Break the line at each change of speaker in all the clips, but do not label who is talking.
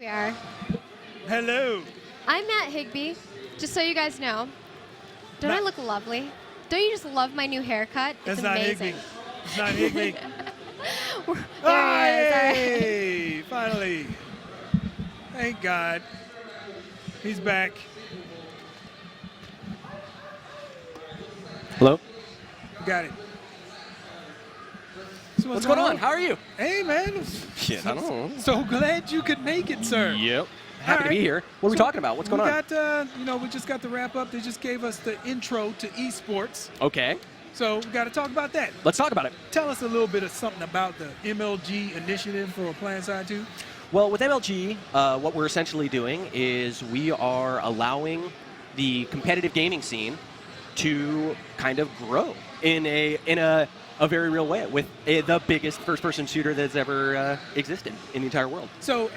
We are.
Hello.
I'm Matt Higbee, just so you guys know. Don't I look lovely? Don't you just love my new haircut? It's amazing.
It's not Higbee.
There he is.
Hey, finally. Thank God. He's back.
Hello?
Got it. So
What's going on? How are you?
Hey, man.
Shit, I don't know.
So glad you could make it, sir.
Yep. Happy to be here. What are we talking about? What's going on?
We just got the wrap up. They just gave us the intro to esports.
Okay.
So we got to talk about that.
Let's talk about it.
Tell us a little bit of something about the Mlg Initiative for PlanetSide 2.
Well, with MLG, what we're essentially doing is we are allowing the competitive gaming scene to kind of grow in a very real way with the biggest first-person shooter that's ever existed in the entire world.
So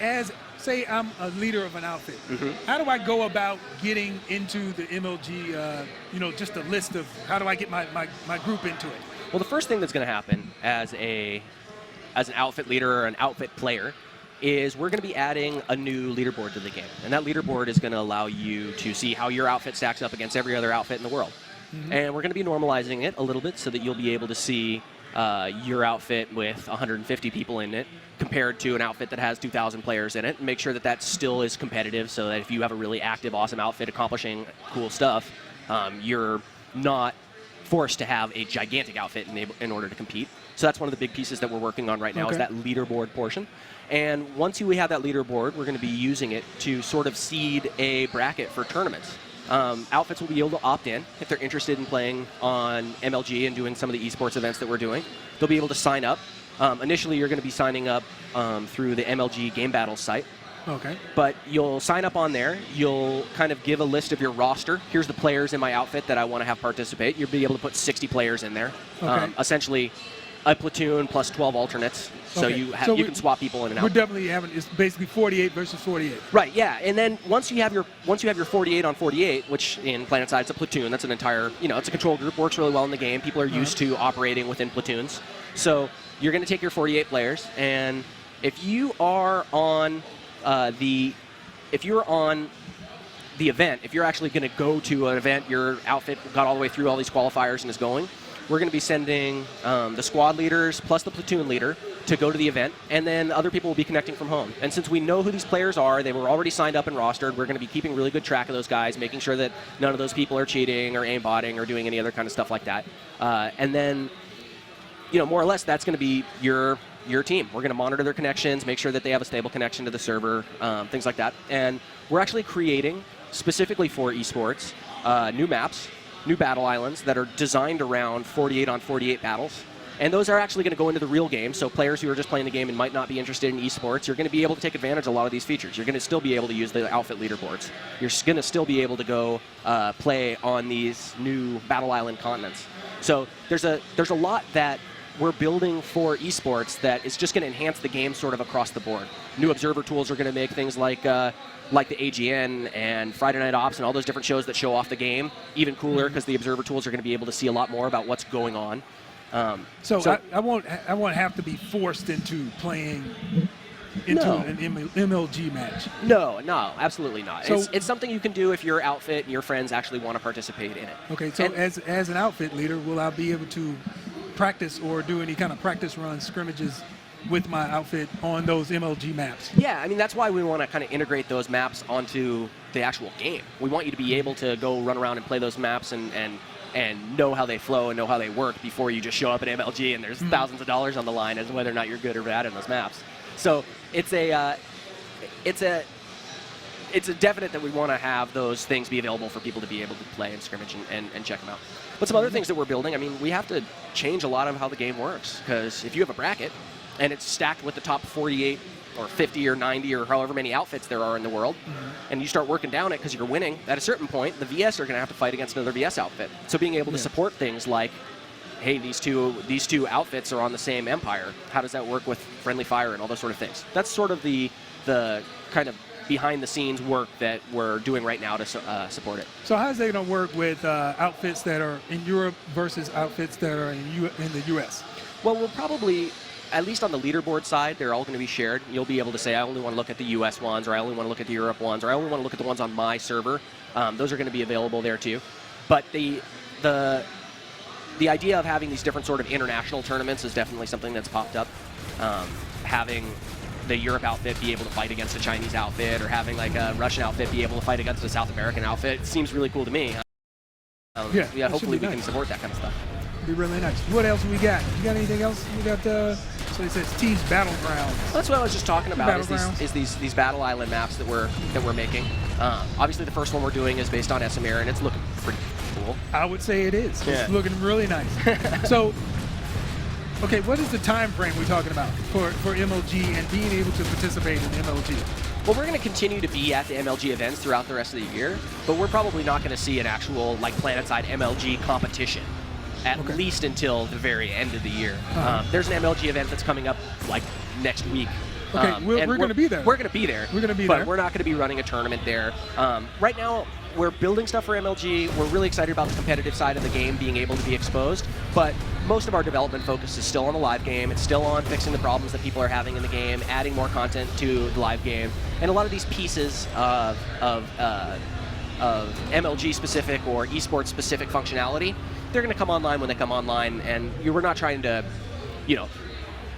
say I'm a leader of an outfit. How do I go about getting into the MLG, just a list of how do I get my group into it?
Well, the first thing that's going to happen as an outfit leader or an outfit player is we're going to be adding a new leaderboard to the game. And that leaderboard is going to allow you to see how your outfit stacks up against every other outfit in the world. And we're going to be normalizing it a little bit so that you'll be able to see your outfit with 150 people in it compared to an outfit that has 2,000 players in it, and make sure that that still is competitive so that if you have a really active, awesome outfit accomplishing cool stuff, you're not forced to have a gigantic outfit in order to compete. So that's one of the big pieces that we're working on right now is that leaderboard portion. And once we have that leaderboard, we're going to be using it to sort of seed a bracket for tournaments. Outfits will be able to opt in if they're interested in playing on MLG and doing some of the esports events that we're doing. They'll be able to sign up. Initially, you're going to be signing up through the MLG Game Battles site.
Okay.
But you'll sign up on there. You'll kind of give a list of your roster. Here's the players in my outfit that I want to have participate. You'll be able to put 60 players in there.
Okay.
Essentially, a platoon plus 12 alternates. So you can swap people in and out.
We're definitely it's basically 48 versus 48.
Right, yeah. And then once you have your 48 on 48, which in PlanetSide it's a platoon, that's an entire, it's a control group, works really well in the game. People are used to operating within platoons. So you're going to take your 48 players, and if you are on the event, if you're actually going to go to an event, your outfit got all the way through all these qualifiers and is going, we're going to be sending the squad leaders plus the platoon leader to go to the event, and then other people will be connecting from home. And since we know who these players are, they were already signed up and rostered, we're going to be keeping really good track of those guys, making sure that none of those people are cheating or aimbotting or doing any other kind of stuff like that. And then, more or less, that's going to be your team. We're going to monitor their connections, make sure that they have a stable connection to the server, things like that. And we're actually creating, specifically for esports, new maps, new battle islands that are designed around 48 on 48 battles. And those are actually going to go into the real game, so players who are just playing the game and might not be interested in esports, you're going to be able to take advantage of a lot of these features. You're going to still be able to use the outfit leaderboards. You're going to still be able to go play on these new Battle Island continents. So there's a lot that we're building for esports that is just going to enhance the game sort of across the board. New observer tools are going to make things like the AGN and Friday Night Ops and all those different shows that show off the game even cooler because the observer tools are going to be able to see a lot more about what's going on.
So I won't have to be forced into playing into an MLG match.
No, absolutely not.
So
it's something you can do if your outfit and your friends actually want to participate in it.
Okay, so as an outfit leader, will I be able to practice or do any kind of practice runs, scrimmages with my outfit on those MLG maps?
Yeah, I mean, that's why we want to kind of integrate those maps onto the actual game. We want you to be able to go run around and play those maps and know how they flow and know how they work before you just show up at MLG and there's thousands of dollars on the line as to whether or not you're good or bad in those maps. So it's a definite that we want to have those things be available for people to be able to play and scrimmage and check them out. But some other things that we're building, I mean, we have to change a lot of how the game works, because if you have a bracket and it's stacked with the top 48 or 50 or 90 or however many outfits there are in the world, and you start working down it because you're winning, at a certain point, the VS are going to have to fight against another VS outfit. So being able to support things like, hey, these two outfits are on the same empire. How does that work with friendly fire and all those sort of things? That's sort of the kind of behind-the-scenes work that we're doing right now to support it.
So how's that going to work with outfits that are in Europe versus outfits that are in the U.S.?
Well, we'll probably at least on the leaderboard side, they're all going to be shared. You'll be able to say, I only want to look at the US ones, or I only want to look at the Europe ones, or I only want to look at the ones on my server. Those are going to be available there too. But the idea of having these different sort of international tournaments is definitely something that's popped up. Having the Europe outfit be able to fight against a Chinese outfit, or having like a Russian outfit be able to fight against a South American outfit, seems really cool to me. Yeah, hopefully we can support that kind of stuff.
Be really nice. What else we got? You got anything else? We got so it says T's Battlegrounds.
Well, that's what I was just talking about. Is these battle island maps that we're making. Obviously, the first one we're doing is based on Esamir, and it's looking pretty cool.
I would say it is.
Yeah.
It's looking really nice. So, okay, what is the time frame we're talking about for MLG and being able to participate in MLG?
Well, we're going to continue to be at the MLG events throughout the rest of the year, but we're probably not going to see an actual like PlanetSide MLG competition. At least until the very end of the year. There's an MLG event that's coming up like next week.
Okay, we're going to be there.
We're going to be there.
We're going to be there.
But we're not going to be running a tournament there. Right now, we're building stuff for MLG. We're really excited about the competitive side of the game being able to be exposed. But most of our development focus is still on the live game. It's still on fixing the problems that people are having in the game, adding more content to the live game. And a lot of these pieces of MLG specific or esports specific functionality, they're going to come online when they come online, and we're not trying to,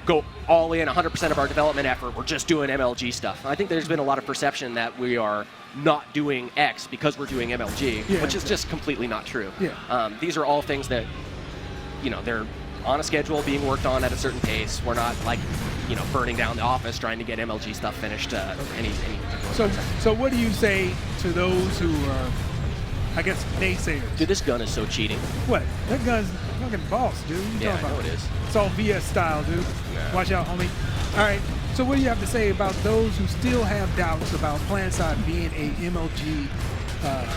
go all in 100% of our development effort. We're just doing MLG stuff. I think there's been a lot of perception that we are not doing X because we're doing MLG, which is just completely not true.
Yeah.
These are all things that, they're on a schedule, being worked on at a certain pace. We're not like, burning down the office trying to get MLG stuff finished. Any
so what do you say to those who are, I guess, naysayers?
Dude, this gun is so cheating.
What? That gun's fucking boss, dude. What you talking about?
I know it is.
It's all VS style, dude.
Yeah.
Watch out, homie. All right. So what do you have to say about those who still have doubts about PlanetSide being a MLG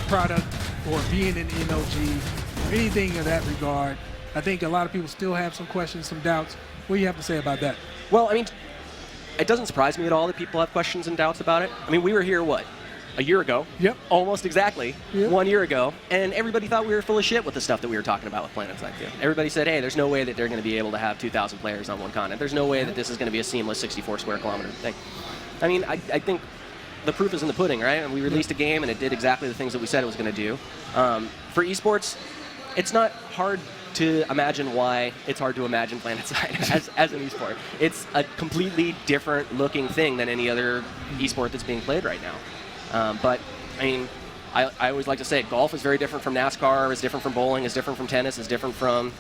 product or being an MLG or anything of that regard? I think a lot of people still have some questions, some doubts. What do you have to say about that?
Well, I mean, it doesn't surprise me at all that people have questions and doubts about it. I mean, we were here, what, a year ago?
Yep.
Almost exactly.
Yep.
1 year ago. And everybody thought we were full of shit with the stuff that we were talking about with PlanetSide 2. Everybody said, hey, there's no way that they're going to be able to have 2,000 players on one continent. There's no way that this is going to be a seamless 64 square kilometer thing. I mean, I think the proof is in the pudding, right? And we released a game, and it did exactly the things that we said it was going to do. For esports, it's not hard to imagine why it's hard to imagine PlanetSide as an esport. It's a completely different looking thing than any other esport that's being played right now. But I mean, I always like to say golf is very different from NASCAR, is different from bowling, is different from tennis, is different from,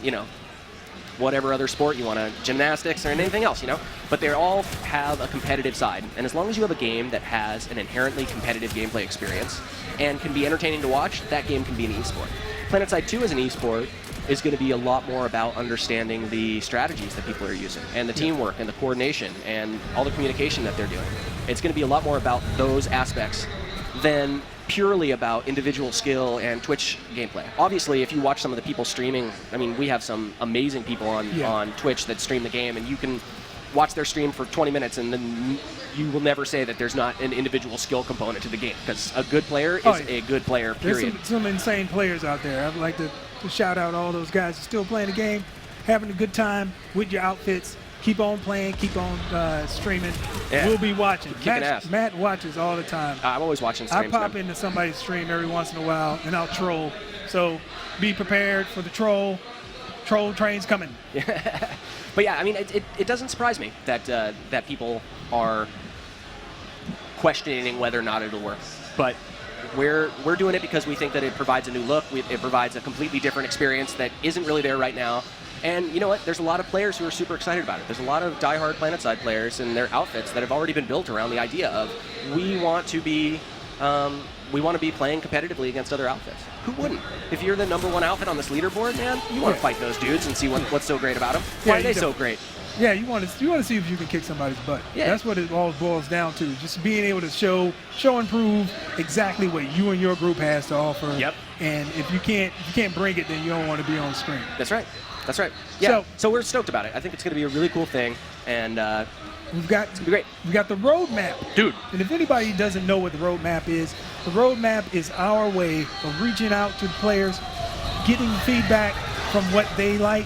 whatever other sport you want to, gymnastics or anything else, But they all have a competitive side. And as long as you have a game that has an inherently competitive gameplay experience and can be entertaining to watch, that game can be an esport. PlanetSide 2 as an esport is going to be a lot more about understanding the strategies that people are using and the teamwork and the coordination and all the communication that they're doing. It's going to be a lot more about those aspects than purely about individual skill and Twitch gameplay. Obviously, if you watch some of the people streaming, I mean, we have some amazing people on Twitch that stream the game, and you can watch their stream for 20 minutes and then you will never say that there's not an individual skill component to the game, because a good player is a good player, period.
There's some insane players out there. I'd like to shout out all those guys who are still playing the game, having a good time with your outfits. Keep on playing, keep on streaming. Yeah. We'll be watching. Matt watches all the time.
I'm always watching streams.
I pop into somebody's stream every once in a while, and I'll troll. So be prepared for the troll. Troll train's coming.
But yeah, I mean, it doesn't surprise me that that people are questioning whether or not it'll work. But we're doing it because we think that it provides a new look. It provides a completely different experience that isn't really there right now. And you know what? There's a lot of players who are super excited about it. There's a lot of diehard PlanetSide players and their outfits that have already been built around the idea of we want to be playing competitively against other outfits. Who wouldn't? If you're the #1 outfit on this leaderboard, man, you want to fight those dudes and see what's so great about them. Why are they so great?
Yeah, you want to see if you can kick somebody's butt. Yeah. That's what it all boils down to. Just being able to show and prove exactly what you and your group has to offer.
Yep.
And if you can't bring it, then you don't want to be on screen.
That's right. That's right. Yeah. So we're stoked about it. I think it's going to be a really cool thing, and
it's going to be great. We've got the roadmap,
dude.
And if anybody doesn't know what the roadmap is our way of reaching out to the players, getting feedback from what they like,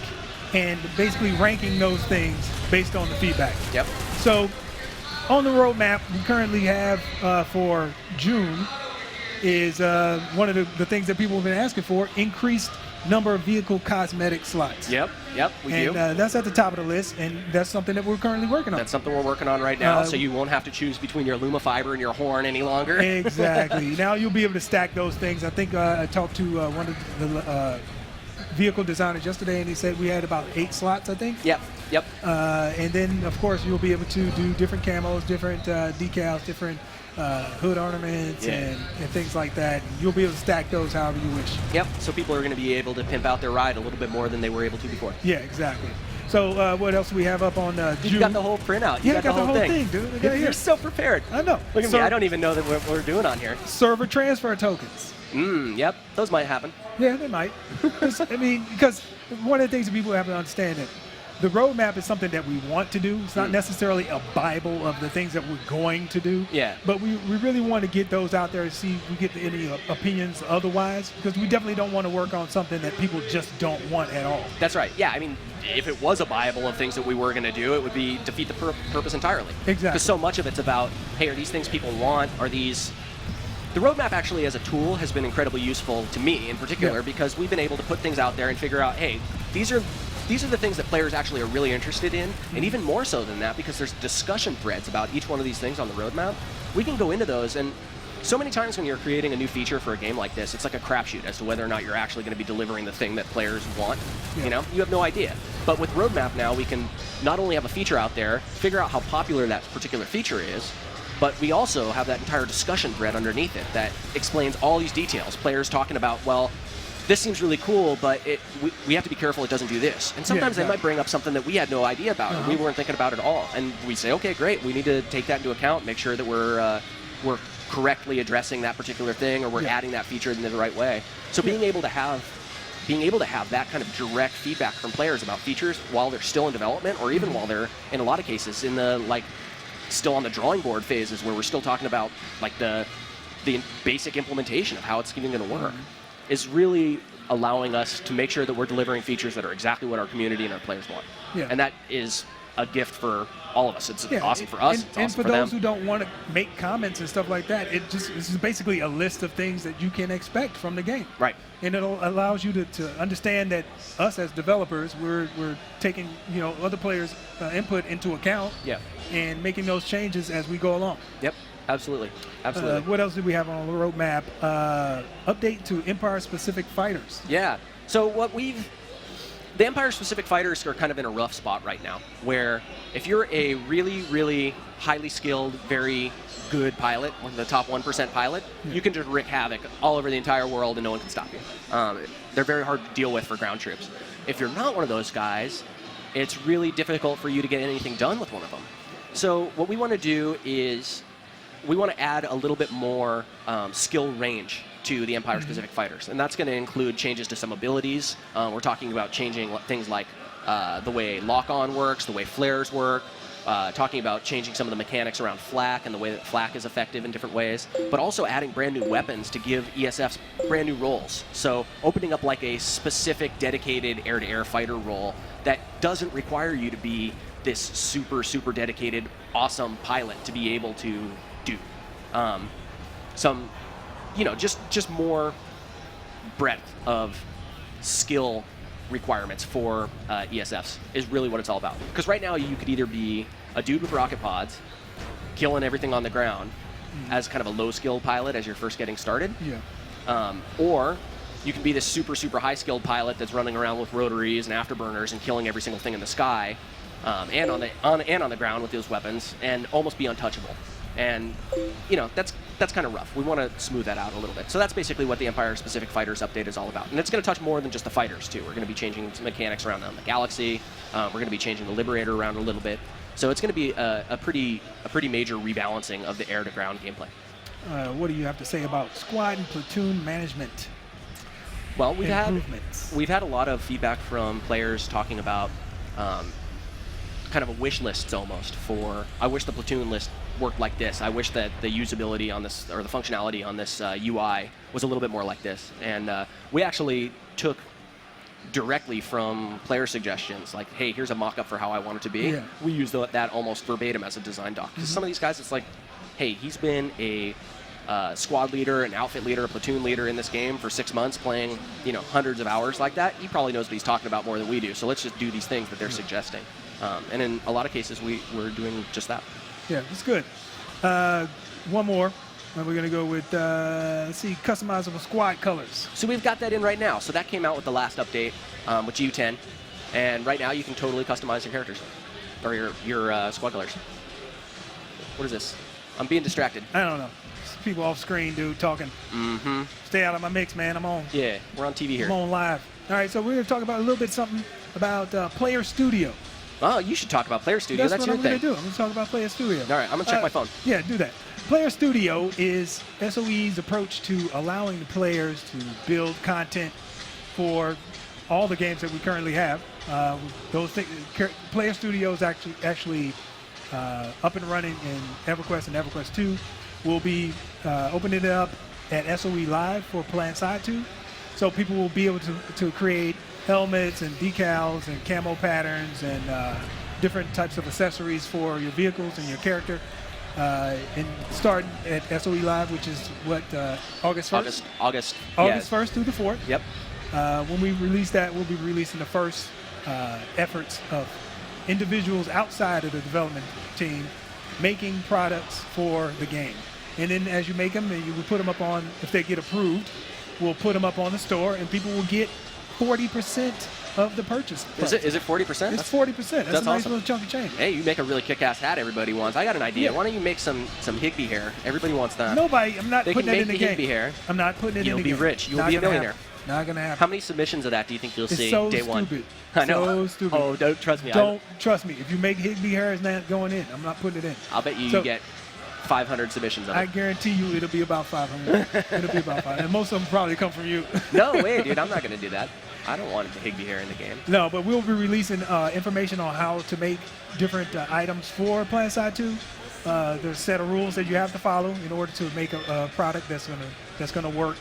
and basically ranking those things based on the feedback.
Yep.
So on the roadmap, we currently have for June is one of the things that people have been asking for, increased number of vehicle cosmetic slots.
Yep, we do.
And that's at the top of the list, and that's something that we're currently working on.
That's something we're working on right now, so you won't have to choose between your Luma fiber and your horn any longer.
Exactly. Now you'll be able to stack those things. I think I talked to one of the vehicle designers yesterday, and he said we had about 8 slots, I think.
Yep.
And then, of course, you'll be able to do different camos, different decals, different hood ornaments and things like that. You'll be able to stack those however you wish.
Yep, so people are going to be able to pimp out their ride a little bit more than they were able to before.
Yeah, exactly. So what else do we have up on June?
You got the whole printout.
I got the whole thing, dude.
You're so prepared.
I know.
Look at me. I don't even know that what we're doing on here.
Server transfer tokens.
Yep, those might happen.
Yeah, they might. Because one of the things that people have to understand that the roadmap is something that we want to do. It's not necessarily a Bible of the things that we're going to do.
Yeah.
But we really want to get those out there and see if we get any opinions otherwise, because we definitely don't want to work on something that people just don't want at all.
That's right. Yeah, if it was a Bible of things that we were going to do, it would be defeat the purpose entirely.
Exactly.
Because so much of it's about, hey, are these things people want? Are these... The roadmap actually as a tool has been incredibly useful to me in particular because we've been able to put things out there and figure out, hey, these are the things that players actually are really interested in, and even more so than that because there's discussion threads about each one of these things on the roadmap. We can go into those, and so many times when you're creating a new feature for a game like this, it's like a crapshoot as to whether or not you're actually going to be delivering the thing that players want. You have no idea. But with roadmap now, we can not only have a feature out there, figure out how popular that particular feature is, but we also have that entire discussion thread underneath it that explains all these details. Players talking about, well, this seems really cool, but we have to be careful it doesn't do this. And sometimes they might bring up something that we had no idea about, and we weren't thinking about at all. And we say, okay, great, we need to take that into account, make sure that we're correctly addressing that particular thing, or we're adding that feature in the right way. So being able to have that kind of direct feedback from players about features while they're still in development, or even while they're, in a lot of cases, in the still on the drawing board phases where we're still talking about the basic implementation of how it's even going to work, is really allowing us to make sure that we're delivering features that are exactly what our community and our players want. And that is a gift for all of us. It's awesome for us.
And
awesome
for
them.
those who don't want to make comments and stuff like that, this is basically a list of things that you can expect from the game.
Right.
And it allows you to understand that us as developers, we're taking other players' input into account. And making those changes as we go along.
Yep. Absolutely.
What else did we have on the roadmap? Update to Empire-specific fighters.
Yeah. So the Empire-specific fighters are kind of in a rough spot right now, where if you're a really, really highly skilled, very good pilot, one of the top 1% pilot, you can just wreak havoc all over the entire world and no one can stop you. They're very hard to deal with for ground troops. If you're not one of those guys, it's really difficult for you to get anything done with one of them. So what we want to do is we want to add a little bit more skill range to the Empire-specific fighters, and that's going to include changes to some abilities. We're talking about changing things like the way lock-on works, the way flares work, talking about changing some of the mechanics around flak and the way that flak is effective in different ways, but also adding brand new weapons to give ESFs brand new roles. So opening up a specific dedicated air-to-air fighter role that doesn't require you to be this super, super dedicated, awesome pilot to be able to do. Some, just more breadth of skill requirements for ESFs is really what it's all about. Because right now you could either be a dude with rocket pods, killing everything on the ground as kind of a low-skilled pilot as you're first getting started. Or you can be this super, super high-skilled pilot that's running around with rotaries and afterburners and killing every single thing in the sky and on the ground with those weapons and almost be untouchable. And that's kind of rough. We want to smooth that out a little bit. So that's basically what the Empire-specific fighters update is all about. And it's going to touch more than just the fighters too. We're going to be changing some mechanics around the galaxy. We're going to be changing the Liberator around a little bit. So it's going to be a pretty major rebalancing of the air-to-ground gameplay.
What do you have to say about squad and platoon management?
Well, we've had a lot of feedback from players talking about kind of a wish list almost for, I wish the platoon list worked like this. I wish that the usability on this, or the functionality on this UI was a little bit more like this. And we actually took directly from player suggestions. Like, hey, here's a mock-up for how I want it to be.
Yeah.
We use that almost verbatim as a design doc. Because some of these guys, it's like, hey, he's been a squad leader, an outfit leader, a platoon leader in this game for 6 months, playing hundreds of hours like that. He probably knows what he's talking about more than we do. So let's just do these things that they're suggesting. And in a lot of cases, we're doing just that.
Yeah, it's good. One more. And we're going to go with, let's see, customizable squad colors.
So we've got that in right now. So that came out with the last update with GU10. And right now you can totally customize your characters or your squad colors. What is this? I'm being distracted.
I don't know. It's people off screen, dude, talking.
Mm-hmm.
Stay out of my mix, man. I'm on.
Yeah, we're on TV here.
I'm on live. All right, so we're going to talk about a little bit something about Player Studio.
Oh, you should talk about Player Studio. That's
what
your
I'm
thing.
going to do. I'm going to talk about Player Studio.
All right, I'm going to check my phone.
Yeah, do that. Player Studio is SOE's approach to allowing the players to build content for all the games that we currently have. Player Studio is actually up and running in EverQuest and EverQuest 2. We'll be opening it up at SOE Live for PlanetSide 2. So people will be able to create helmets and decals and camo patterns and different types of accessories for your vehicles and your character. And starting at SOE Live, which is what, August 1st?
August
1st through the 4th.
Yep.
When we release that, we'll be releasing the first efforts of individuals outside of the development team making products for the game. And then as you make them, you will put them up on, if they get approved, we'll put them up on the store and people will get 40% of the purchase price.
Is it 40%?
It's 40%. That's a nice
awesome.
little chunk of change.
Hey, you make a really kick-ass hat everybody wants. I got an idea.
Yeah.
Why don't you make some Higby hair? Everybody wants that.
Nobody, I'm not
They
putting
can
that in
make
the
the
game.
Higby hair.
I'm not putting it in the game.
You'll be rich. You'll
Not
be a
gonna
millionaire.
happen. Not going to happen.
How many submissions of that do you think you'll
It's
see
so
day one?
stupid.
I know.
So stupid.
Oh, don't trust me.
Don't trust me. If you make Higby hair, it's not going in. I'm not putting it in.
I'll bet you get 500 submissions of it.
I guarantee you it'll be about 500. It'll be about 500. And most of them probably come from you.
No way, dude. I'm not going to do that. I don't want the Higby hair in the game.
No, but we'll be releasing information on how to make different items for PlanetSide 2. There's a set of rules that you have to follow in order to make a product that's gonna work,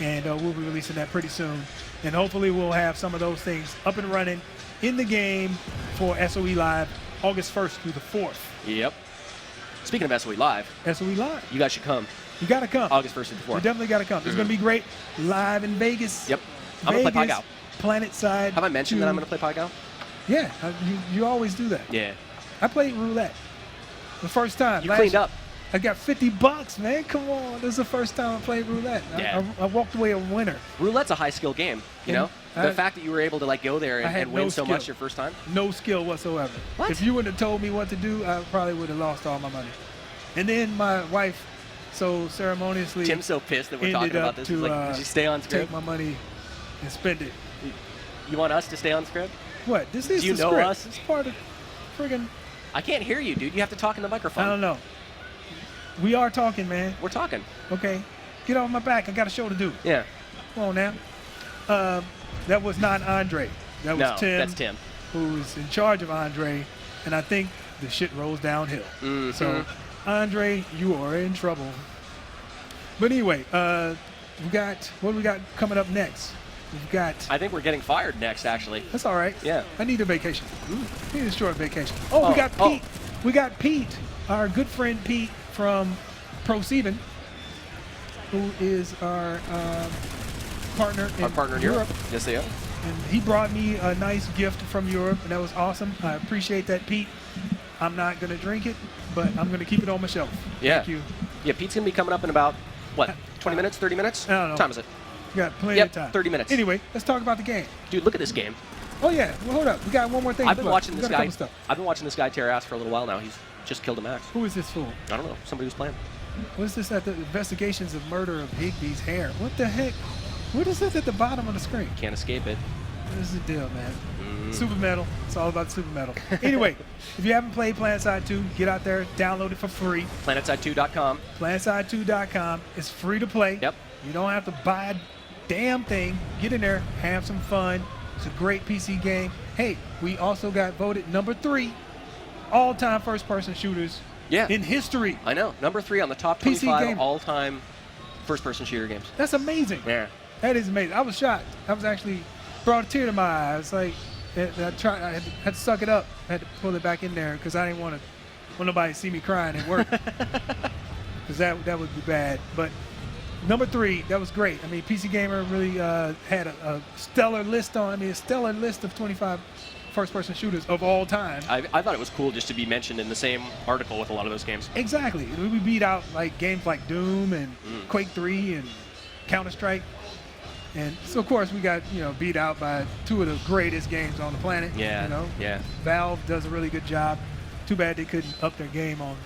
and we'll be releasing that pretty soon. And hopefully we'll have some of those things up and running in the game for SOE Live, August 1st through the 4th.
Yep. Speaking of SOE Live,
SOE Live.
you guys should come.
You gotta come.
August 1st through the 4th.
You definitely gotta come. It's gonna be great. Live in Vegas.
Yep. I'm going to play Pygal.
PlanetSide.
Have I mentioned that I'm going to play Pygal?
Yeah, you always do that.
Yeah.
I played roulette the first time.
You cleaned up.
I got $50, man. Come on. This is the first time I played roulette.
Yeah.
I walked away a winner.
Roulette's a high skill game, you know? The fact that you were able to go there and win so much your first time.
No skill whatsoever.
What?
If you would have told me what to do, I probably would have lost all my money. And then my wife so ceremoniously
Tim's so pissed that we're talking about this. He's like, did you stay on script?
Take my money and spend it.
You want us to stay on script?
What? This is
Do you
the
know
script.
us?
It's part of friggin'.
I can't hear you, dude. You have to talk in the microphone.
I don't know. We are talking, man.
We're talking.
Okay. Get off my back. I got a show to do.
Yeah.
Come on now. That was not Andre. That was Tim.
That's Tim.
Who's in charge of Andre. And I think the shit rolls downhill.
Mm-hmm.
So, Andre, you are in trouble. But anyway, what do we got coming up next? We've got.
I think we're getting fired next, actually.
That's all right.
Yeah.
I need a vacation. I need a short vacation. Oh, we got Pete. We got Pete, our good friend Pete from ProSieben, who is our partner in Europe.
Yes, they are.
And he brought me a nice gift from Europe, and that was awesome. I appreciate that, Pete. I'm not going to drink it, but I'm going to keep it on my shelf.
Yeah.
Thank you.
Yeah, Pete's going to be coming up in about, 20 minutes, 30 minutes?
I don't know.
What time is it?
We got plenty of time.
30 minutes.
Anyway, let's talk about the game.
Dude, look at this game.
Oh, yeah. Well, hold up. We got one more thing.
I've been watching this guy.
Stuff.
I've been watching this guy tear ass for a little while now. He's just killed a max.
Who is this fool?
I don't know. Somebody who's playing.
What is this at the investigations of murder of Higby's hair? What the heck? What is this at the bottom of the screen?
Can't escape it.
What is the deal, man? Super Metal. It's all about Super Metal. Anyway, if you haven't played PlanetSide 2, get out there, download it for free.
PlanetSide2.com.
PlanetSide2.com. It's free to play.
Yep.
You don't have to buy a damn thing. Get in there, have some fun. It's a great PC game. Hey, we also got voted number 3 all-time first-person shooters in history.
I know. Number 3 on the top
PC
25 all-time first-person shooter games.
That's amazing.
Yeah.
That is amazing. I was shocked. I was actually brought a tear to my eye. It's like I had to suck it up. I had to pull it back in there because I didn't want nobody to see me crying at work. Because that would be bad. But number 3, that was great. I mean, PC Gamer really had a stellar list of 25 first-person shooters of all time.
I thought it was cool just to be mentioned in the same article with a lot of those games.
Exactly. We beat out like games like Doom and Quake 3 and Counter-Strike. And so, of course, we got, beat out by 2 of the greatest games on the planet.
Yeah, yeah.
Valve does a really good job. Too bad they couldn't up their game on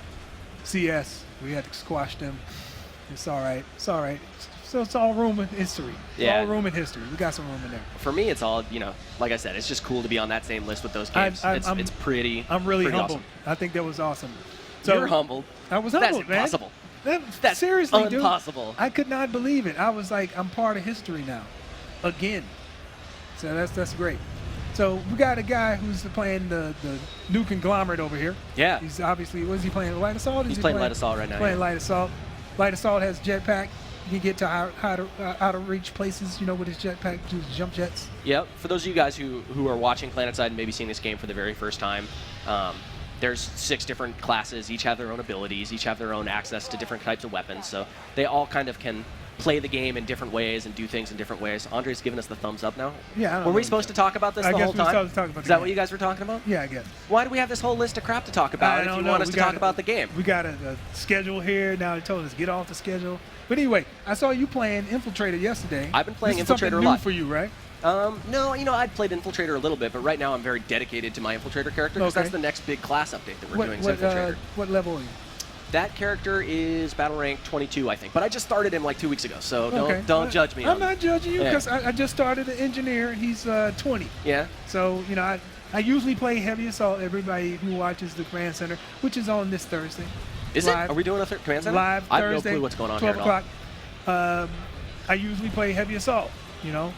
CS. We had to squash them. It's all right. It's all right. So it's all room in history. It's all room in history. We got some room in there.
For me, it's all, like I said, it's just cool to be on that same list with those games. It's pretty
I'm really
pretty
humbled.
Awesome.
I think that was awesome. So
You're humbled.
I was humbled,
That's
man.
impossible.
That's seriously,
impossible.
Dude. I could not believe it. I was like, I'm part of history now. Again. So that's great. So we got a guy who's playing the new conglomerate over here.
Yeah.
He's obviously, what is he playing? Light Assault?
He's playing Light Assault right now.
Playing Light Assault. Light Assault has jetpack. You can get to out of reach places, with his jetpack, use jump jets.
Yep. For those of you guys who are watching PlanetSide and maybe seeing this game for the very first time, there's 6 different classes. Each have their own abilities. Each have their own access to different types of weapons. So they all kind of can play the game in different ways and do things in different ways. Andre's giving us the thumbs up now.
Yeah.
Were we supposed to talk about this the whole time?
I guess we were supposed to talk about
Is that what you guys were talking about?
Yeah, I guess.
Why do we have this whole list of crap to talk about if you want us to talk about the game?
We got a schedule here. Now they told us get off the schedule. But anyway, I saw you playing Infiltrator yesterday.
I've been playing
this
Infiltrator
is
a lot.
new for you, right?
No, I'd played Infiltrator a little bit, but right now I'm very dedicated to my Infiltrator character because that's the next big class update that we're doing is Infiltrator.
What level are you?
That character is battle rank 22, I think. But I just started him like 2 weeks ago, so don't judge me.
I'm not judging you because I just started an engineer and he's 20.
Yeah.
So, I usually play Heavy Assault. Everybody who watches the Command Center, which is on this Thursday.
Is it? Are we doing a Command Center?
Live Thursday.
I have no clue what's going on
12
here
o'clock. I usually play Heavy Assault,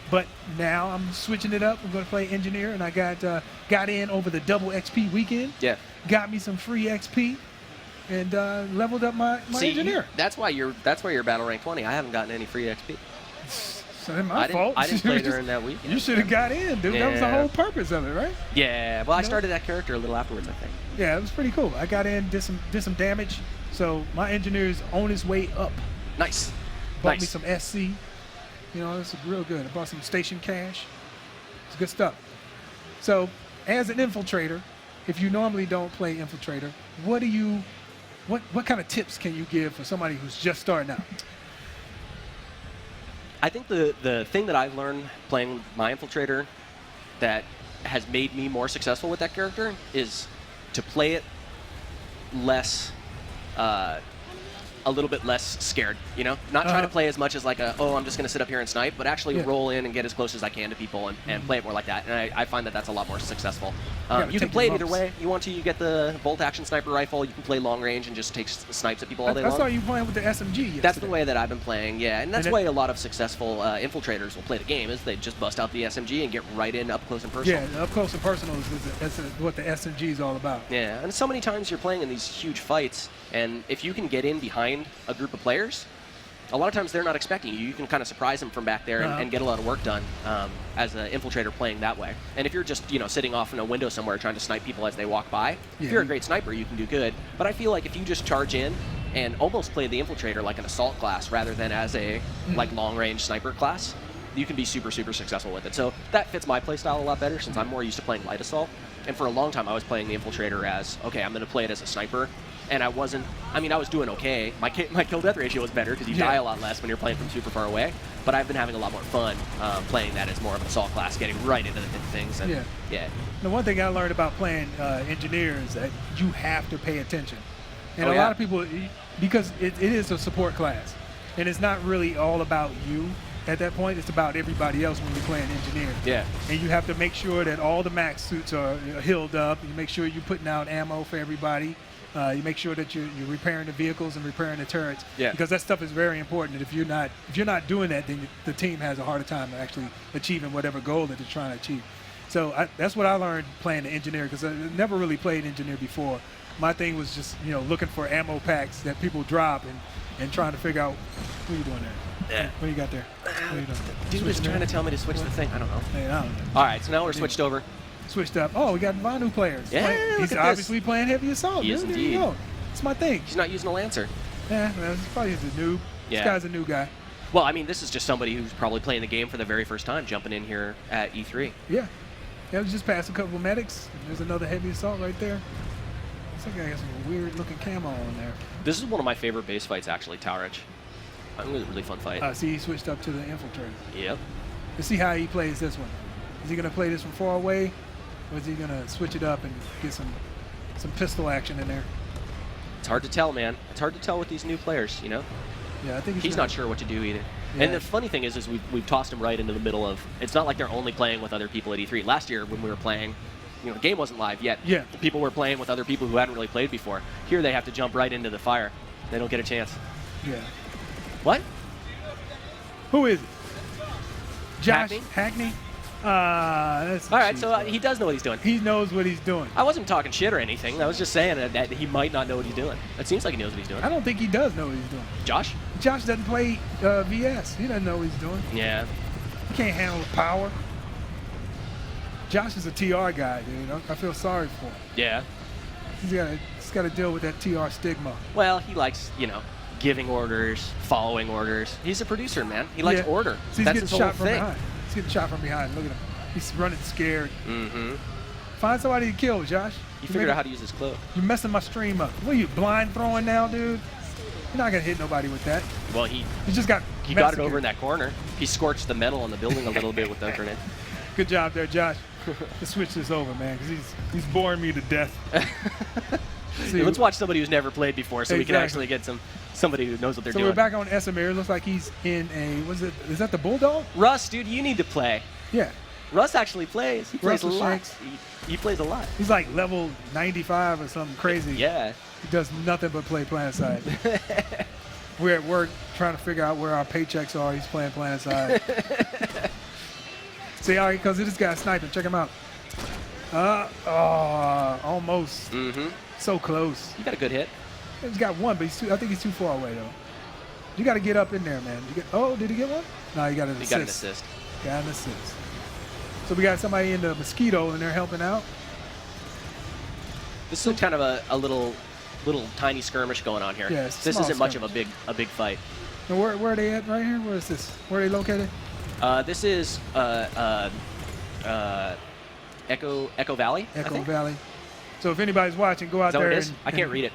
but now I'm switching it up. I'm going to play Engineer, and I got in over the double XP weekend.
Yeah.
Got me some free XP, and leveled up my Engineer.
That's why you're battle rank 20. I haven't gotten any free XP.
So that's my fault.
I didn't play during that weekend.
You should have got in, dude.
Yeah.
That was the whole purpose of it, right?
Yeah. Well, I started that character a little afterwards, I think.
Yeah, it was pretty cool. I got in, did some damage. So my Engineer is on his way up.
Nice.
Bought me some SC. It's real good. I bought some station cash. It's good stuff. So, as an infiltrator, if you normally don't play infiltrator, what kind of tips can you give for somebody who's just starting out?
I think the thing that I've learned playing my infiltrator that has made me more successful with that character is to play it less. A little bit less scared, Not try to play as much as like I'm just going to sit up here and snipe, but actually roll in and get as close as I can to people and play it more like that. And I find that that's a lot more successful. You can play it either way. You want to, you get the bolt action sniper rifle. You can play long range and just take snipes at people all day long.
I saw you playing with the SMG yesterday.
That's the way that I've been playing, yeah. And that's the way a lot of successful infiltrators will play the game, is they just bust out the SMG and get right in up close and personal.
Yeah, up close and personal is what the SMG is all about.
Yeah, and so many times you're playing in these huge fights, and if you can get in behind a group of players, a lot of times they're not expecting you. You can kind of surprise them from back there and get a lot of work done as an infiltrator playing that way. And if you're just sitting off in a window somewhere trying to snipe people as they walk by, if you're a great sniper, you can do good. But I feel like if you just charge in and almost play the infiltrator like an assault class rather than as a like long-range sniper class, you can be super, super successful with it. So that fits my playstyle a lot better since I'm more used to playing light assault. And for a long time, I was playing the infiltrator as, okay, I'm going to play it as a sniper. And I was doing okay. My kill-death ratio was better because you die a lot less when you're playing from super far away. But I've been having a lot more fun playing that as more of an assault class, getting right into things. And
The one thing I learned about playing Engineer is that you have to pay attention. And a lot of people, because it is a support class, and it's not really all about you. At that point, it's about everybody else when you're playing Engineer.
Yeah.
And you have to make sure that all the max suits are healed up. You make sure you're putting out ammo for everybody. You make sure that you're repairing the vehicles and repairing the turrets.
Yeah.
Because that stuff is very important. And if you're not doing that, then the team has a harder time actually achieving whatever goal that they're trying to achieve. So that's what I learned playing the Engineer, because I never really played Engineer before. My thing was just looking for ammo packs that people drop and trying to figure out what are you doing there. What do you got there? What are you doing?
Dude is
Switching
trying to
there?
tell me to switch the thing. I don't know.
Hey, I don't know.
All right, so now we're switched over.
Switched up. Oh, we got Vanu players.
Yeah,
He's
look at
obviously
this.
playing heavy assault.
He is
dude. There you
indeed.
go. It's my thing.
He's not using a Lancer.
Yeah, well, he's probably just a noob.
Yeah.
This guy's a new guy.
Well, I mean, this is just somebody who's probably playing the game for the very first time, jumping in here at E3.
Yeah. Yeah, I was just past a couple of medics. There's another heavy assault right there. Looks like I got some weird looking camo on there.
This is one of my favorite base fights, actually, Tower Edge. I think it was a really fun fight.
See, he switched up to the infiltrator.
Yep.
Let's see how he plays this one. Is he going to play this from far away, or is he going to switch it up and get some pistol action in there?
It's hard to tell, man. It's hard to tell with these new players, you know?
Yeah, I think
He's not sure what to do either.
Yeah.
And the funny thing is we've tossed him right into the middle of. It's not like they're only playing with other people at E3. Last year when we were playing, the game wasn't live yet.
Yeah.
People were playing with other people who hadn't really played before. Here they have to jump right into the fire. They don't get a chance.
Yeah.
What?
Who is it? Josh
Hackney?
Hackney? That's
All right,
cheese,
so
bro.
he does know what he's doing.
He knows what he's doing.
I wasn't talking shit or anything. I was just saying that he might not know what he's doing. It seems like he knows what he's doing.
I don't think he does know what he's doing.
Josh?
Josh doesn't play VS. He doesn't know what he's doing.
Yeah.
He can't handle the power. Josh is a TR guy, dude. I feel sorry for him.
Yeah.
He's got to deal with that TR stigma.
Well, he likes, giving orders, following orders. He's a producer, man. He likes
Yeah.
order.
So he's
That's
getting
his whole
shot from
thing.
behind. He's getting shot from behind. Look at him. He's running scared.
Mm-hmm.
Find somebody to kill, Josh.
He figured out how to use his cloak.
You're messing my stream up. What are you, blind throwing now, dude? You're not going to hit nobody with that.
Well, he
You just got
got it over in that corner. He scorched the metal on the building a little bit with that grenade.
Good job there, Josh. Let's switch this over, man, because he's boring me to death. See,
Let's watch somebody who's never played before so we can
Exactly.
actually get somebody who knows what they're
So
doing.
we're back on Esamir. It looks like he's in is that the Bulldog?
Russ, dude, you need to play.
Yeah.
Russ actually plays. He plays a
Russell
lot.
Shanks.
He plays a lot.
He's like level 95 or something crazy.
Yeah.
He does nothing but play PlanetSide. We're at work trying to figure out where our paychecks are. He's playing PlanetSide. See, all right, because this guy's sniping. Check him out. Almost.
Mm-hmm.
So close.
You got a good hit.
He's got one, but I think he's too far away, though. You got to get up in there, man. Did he get one? No, he got an assist.
He got an assist.
Got an assist. So we got somebody in the Mosquito, and they're helping out.
This is kind of a little tiny skirmish going on here.
Yeah, it's a
This
small
isn't much of
skirmish.
a big fight.
And where are they at right here? Where is this? Where are they located?
This is Echo Valley. I
Echo
think.
Valley. So if anybody's watching, go out
Is that
there
what it is?
and
I can't read it.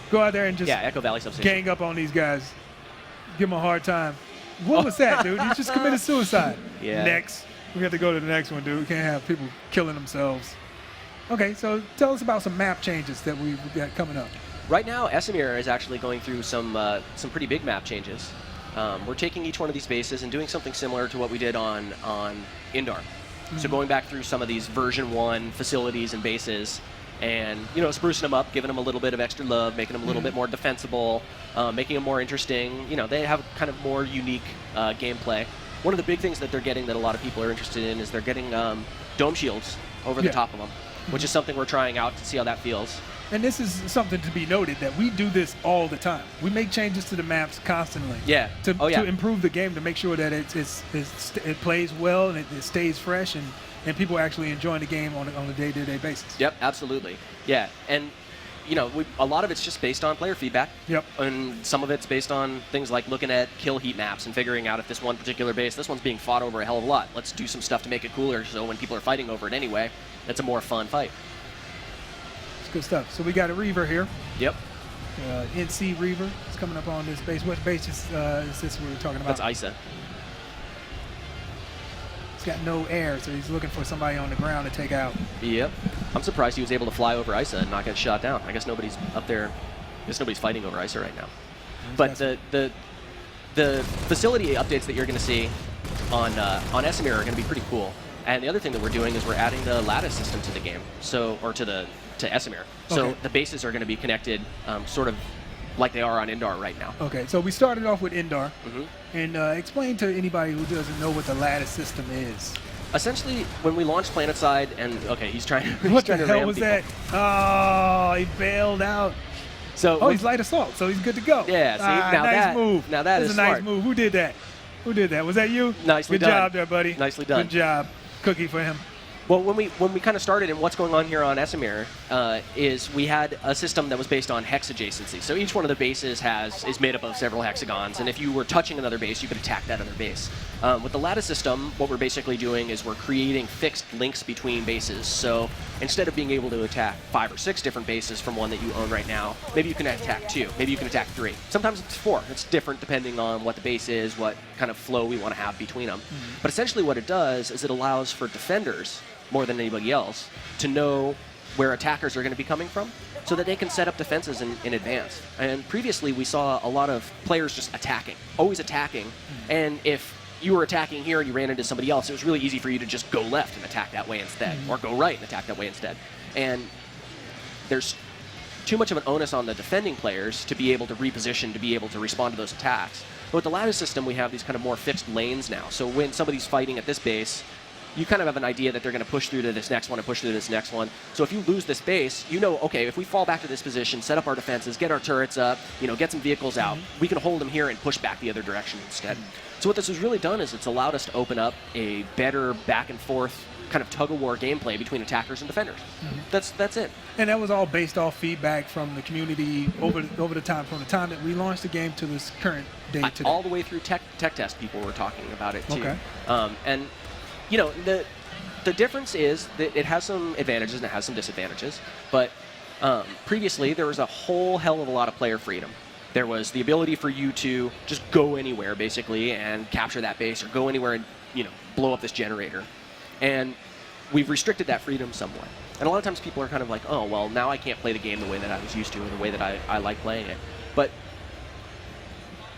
Go out there and just
Yeah, Echo Valley substation.
gang up on these guys. Give them a hard time. What was that, dude? You just committed suicide.
Yeah.
Next. We have to go to the next one, dude. We can't have people killing themselves. Okay, so tell us about some map changes that we've got coming up.
Right now, Esamir is actually going through some pretty big map changes. We're taking each one of these bases and doing something similar to what we did on Indar. So going back through some of these version 1 facilities and bases and, sprucing them up, giving them a little bit of extra love, making them a little bit more defensible, making them more interesting. They have kind of more unique gameplay. One of the big things that they're getting that a lot of people are interested in is they're getting dome shields over the top of them, which is something we're trying out to see how that feels.
And this is something to be noted that we do this all the time. We make changes to the maps constantly.
Yeah.
To improve the game, to make sure that it plays well and it stays fresh and people are actually enjoying the game on a day-to-day basis.
Yep, absolutely. Yeah, and a lot of it's just based on player feedback.
Yep.
And some of it's based on things like looking at kill heat maps and figuring out if this one particular base, this one's being fought over a hell of a lot. Let's do some stuff to make it cooler so when people are fighting over it anyway, it's a more fun fight.
It's good stuff. So we got a Reaver here.
Yep.
NC Reaver is coming up on this base. What base is this we were talking about?
That's ISA.
He's got no air, so he's looking for somebody on the ground to take out.
Yep. I'm surprised he was able to fly over ISA and not get shot down. I guess nobody's up there. I guess nobody's fighting over ISA right now. But the facility updates that you're going to see on Esamir are going to be pretty cool. And the other thing that we're doing is we're adding the Lattice System to the game, to Esamir. So
Okay.
the bases are going to be connected, sort of like they are on Indar right now.
Okay, so we started off with Indar.
Mm-hmm.
And explain to anybody who doesn't know what the Lattice System is.
Essentially, when we launched PlanetSide, and okay, he's trying.
What
trying
the
to
hell
ram
was
people.
that? Oh, he bailed out.
So
Oh, he's light assault, so he's good to go.
Yeah, see, now
nice
that-
move.
now that
That's
is
a nice
smart.
move. Who did that? Who did that? Was that you?
Nicely
Good
done.
job there, buddy.
Nicely done.
Good job. Cookie for him.
Well, when we kind of started, and what's going on here on Esamir is we had a system that was based on hex adjacency. So each one of the bases is made up of several hexagons, and if you were touching another base, you could attack that other base. With the Lattice System, what we're basically doing is we're creating fixed links between bases. So instead of being able to attack 5 or 6 different bases from one that you own right now, maybe you can attack 2, maybe you can attack 3. Sometimes it's 4. It's different depending on what the base is, what kind of flow we want to have between them. But essentially what it does is it allows for defenders, more than anybody else, to know where attackers are going to be coming from so that they can set up defenses in advance. And previously we saw a lot of players just attacking, always attacking, and if you were attacking here and you ran into somebody else, it was really easy for you to just go left and attack that way instead, or go right and attack that way instead. And there's too much of an onus on the defending players to be able to reposition, to be able to respond to those attacks. But with the Lattice System, we have these kind of more fixed lanes now. So when somebody's fighting at this base, you kind of have an idea that they're going to push through to this next one and push through to this next one. So if you lose this base, you know, okay, if we fall back to this position, set up our defenses, get our turrets up, get some vehicles out, we can hold them here and push back the other direction instead. So what this has really done is it's allowed us to open up a better back and forth kind of tug-of-war gameplay between attackers and defenders. That's it.
And that was all based off feedback from the community over the time, from the time that we launched the game to this current day today.
All the way through tech test, people were talking about it too.
Okay.
And the difference is that it has some advantages and it has some disadvantages. But previously, there was a whole hell of a lot of player freedom. There was the ability for you to just go anywhere, basically, and capture that base, or go anywhere and blow up this generator. And we've restricted that freedom somewhat. And a lot of times people are kind of like, oh, well, now I can't play the game the way that I was used to, or the way that I like playing it. But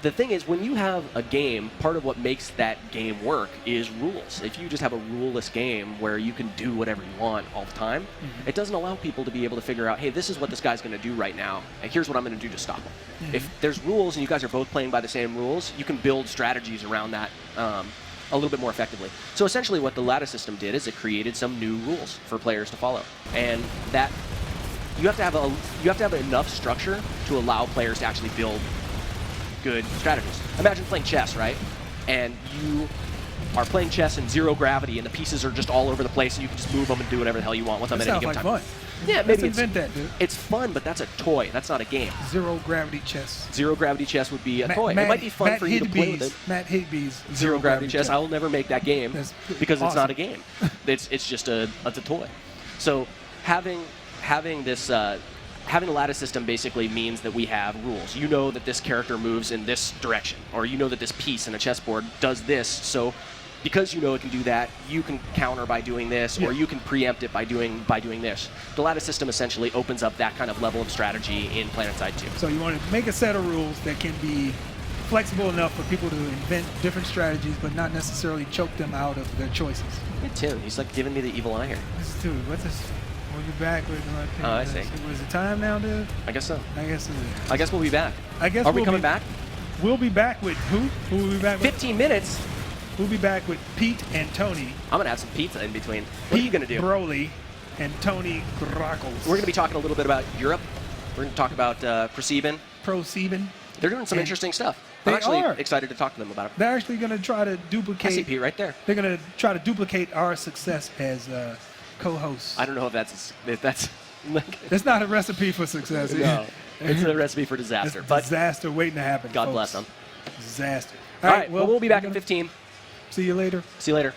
the thing is, when you have a game, part of what makes that game work is rules. If you just have a ruleless game where you can do whatever you want all the time, it doesn't allow people to be able to figure out, hey, this is what this guy's going to do right now, and here's what I'm going to do to stop him. If there's rules and you guys are both playing by the same rules, you can build strategies around that a little bit more effectively. So essentially what the Lattice System did is it created some new rules for players to follow. And that you have to have enough structure to allow players to actually build good strategies. Imagine playing chess, right? And you are playing chess in 0 gravity, and the pieces are just all over the place, and you can just move them and do whatever the hell you want with them at any given time.
Sounds like fun.
Yeah,
Let's
maybe
invent that, dude.
It's fun, but that's a toy. That's not a game.
0 gravity chess.
0 gravity chess would be a toy. It might be fun for you to play with it.
Matt Higby's
0 gravity chess. I will never make that game because it's not a game. It's just a toy. So having this. Having a Lattice System basically means that we have rules. You know that this character moves in this direction, or you know that this piece in a chessboard does this, so because you know it can do that, you can counter by doing this, or you can preempt it by doing this. The Lattice System essentially opens up that kind of level of strategy in PlanetSide 2.
So you want to make a set of rules that can be flexible enough for people to invent different strategies, but not necessarily choke them out of their choices.
Hey, Tim, he's like giving me the evil eye here.
Dude, what's this? We'll be back with
Oh, I see.
Was it time now, dude?
I guess so.
I guess it is.
I guess we'll be back.
Are
we coming back?
We'll be back with who? Who will be back with?
15 minutes.
We'll be back with Pete and Tony.
I'm going to have some pizza in between. What are you going to do?
Broly and Tony Grockles.
We're going to be talking a little bit about Europe. We're going to talk about ProSieben. They're doing some interesting stuff. I'm actually excited to talk to them about it.
They're actually going to try to duplicate.
I see Pete right there.
They're going to try to duplicate our success as co-hosts.
I don't know if that's
That's not a recipe for success.
No, it's a recipe for disaster.
It's disaster waiting to happen.
God
folks.
bless them.
Disaster.
All right, well, we'll be back in 15.
See you later.
See you later.